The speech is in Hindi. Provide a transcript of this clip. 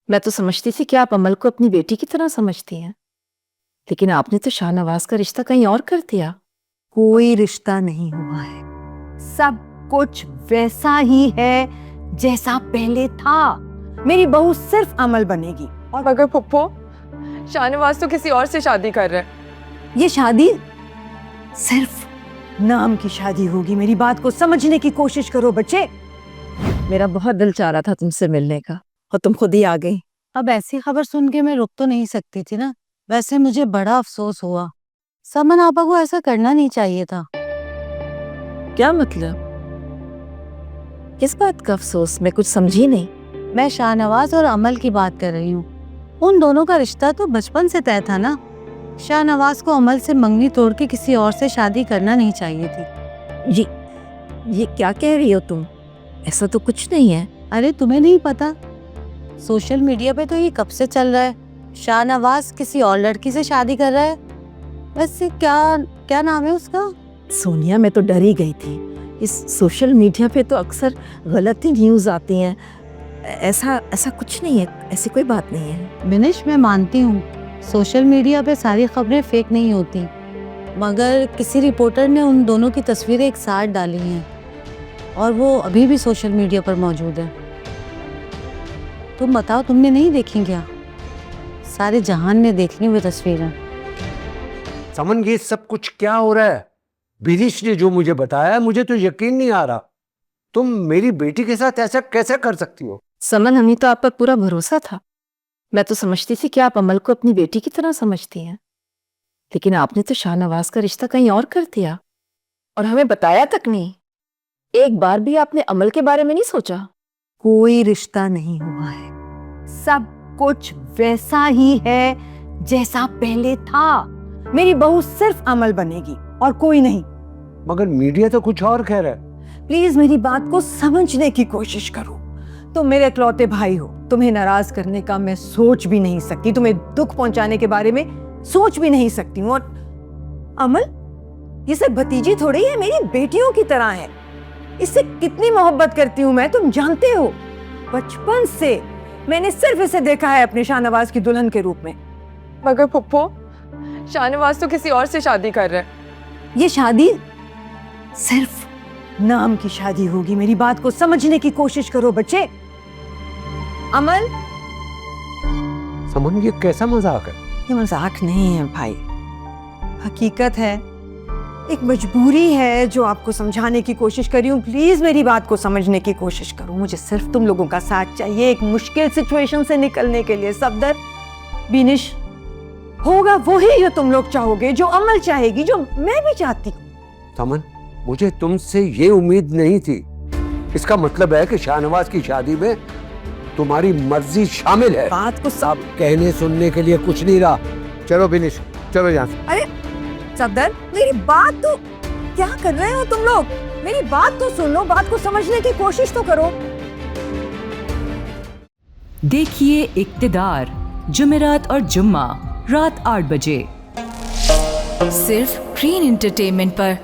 मैं तो समझती थी कि आप अमल को अपनी बेटी की तरह समझती हैं, लेकिन आपने तो शाहनवाज का रिश्ता कहीं और कर दिया। कोई रिश्ता नहीं हुआ है, सब कुछ वैसा ही है जैसा पहले था। मेरी बहू सिर्फ अमल बनेगी। और मगर पुप्पो, शाहनवाज तो किसी और से शादी कर रहा है। ये शादी सिर्फ नाम की शादी होगी। मेरी बात को समझने की कोशिश करो बच्चे। मेरा बहुत दिल चाह रहा था तुमसे मिलने का और तुम खुद ही आ गई। अब ऐसी खबर सुन के मैं रुक तो नहीं सकती थी ना। वैसे मुझे बड़ा अफसोस हुआ। समन आपा को ऐसा करना नहीं चाहिए था। क्या मतलब? किस बात का अफसोस? मैं कुछ समझी नहीं। मैं शाहनवाज और अमल की बात कर रही हूँ। उन दोनों का रिश्ता तो बचपन से तय था ना। शाहनवाज को अमल से मंगनी तोड़ के किसी और से शादी करना नहीं चाहिए थी। ये क्या कह रही हो तुम? ऐसा तो कुछ नहीं है। अरे तुम्हें नहीं पता? सोशल मीडिया पे तो ये कब से चल रहा है। शाहनवाज किसी और लड़की से शादी कर रहा है। वैसे क्या नाम है उसका? सोनिया, मैं तो डर ही गई थी। इस सोशल मीडिया पे तो अक्सर गलत ही न्यूज़ आती हैं। ऐसा कुछ नहीं है, ऐसी कोई बात नहीं है। मिनिश, मैं मानती हूँ सोशल मीडिया पे सारी खबरें फेक नहीं होती, मगर किसी रिपोर्टर ने उन दोनों की तस्वीरें एक साथ डाली हैं और वो अभी भी सोशल मीडिया पर मौजूद है। तुम बताओ, तुमने नहीं देखी क्या? सारे जहान ने देख ली वो तस्वीरें। समन, ये सब कुछ क्या हो रहा है? बिनीश ने जो मुझे बताया, मुझे तो यकीन नहीं आ रहा। तुम मेरी बेटी के साथ ऐसा कैसे कर सकती हो? समन, हमें तो आप पर पूरा भरोसा था। मैं तो समझती थी कि आप अमल को अपनी बेटी की तरह समझती हैं, लेकिन आपने तो शाहनवाज का रिश्ता कहीं और कर दिया और हमें बताया तक नहीं। एक बार भी आपने अमल के बारे में नहीं सोचा? कोई रिश्ता नहीं हुआ है, सब कुछ वैसा ही है जैसा पहले था। मेरी बहू सिर्फ अमल बनेगी और कोई नहीं। मगर मीडिया तो कुछ और कह रहा है। प्लीज मेरी बात को समझने की कोशिश करो। तुम मेरे इकलौते भाई हो, तुम्हें नाराज करने का मैं सोच भी नहीं सकती, तुम्हें दुख पहुंचाने के बारे में सोच भी नहीं सकती हूँ। और अमल, ये सब भतीजी थोड़ी है, मेरी बेटियों की तरह है। इससे कितनी मोहब्बत करती हूँ मैं, तुम जानते हो। बचपन से मैंने सिर्फ इसे देखा है अपने शाहनवाज की दुल्हन के रूप में। मगर पुप्पो, शाहनवाज तो किसी और से शादी कर रहा है। ये शादी सिर्फ नाम की शादी होगी। मेरी बात को समझने की कोशिश करो बच्चे। अमल, समन, ये कैसा मजाक है? ये मजाक नहीं है भाई, हकीकत है। एक मजबूरी है जो आपको समझाने की कोशिश कर रही हूँ। प्लीज मेरी बात को समझने की कोशिश करो। मुझे सिर्फ तुम लोगों का साथ चाहिए एक मुश्किल सिचुएशन से निकलने के लिए। सफदर, बिनिश, होगा वही जो तुम लोग चाहोगे, जो अमल चाहेगी, जो मैं भी चाहती हूँ। समन, मुझे तुमसे ये उम्मीद नहीं थी। इसका मतलब है कि शाहनवाज की शादी में तुम्हारी मर्जी शामिल है। बात को अब कहने सुनने के लिए कुछ नहीं रहा। चलो बिनिश, चलो यहाँ से। अरे सफदर, मेरी बात तो, क्या कर रहे हो तुम लोग? मेरी बात तो सुन लो, बात को समझने की कोशिश तो करो। देखिए इक्तिदार, जुमेरात और जुम्मा रात 8 बजे सिर्फ ग्रीन एंटरटेनमेंट पर।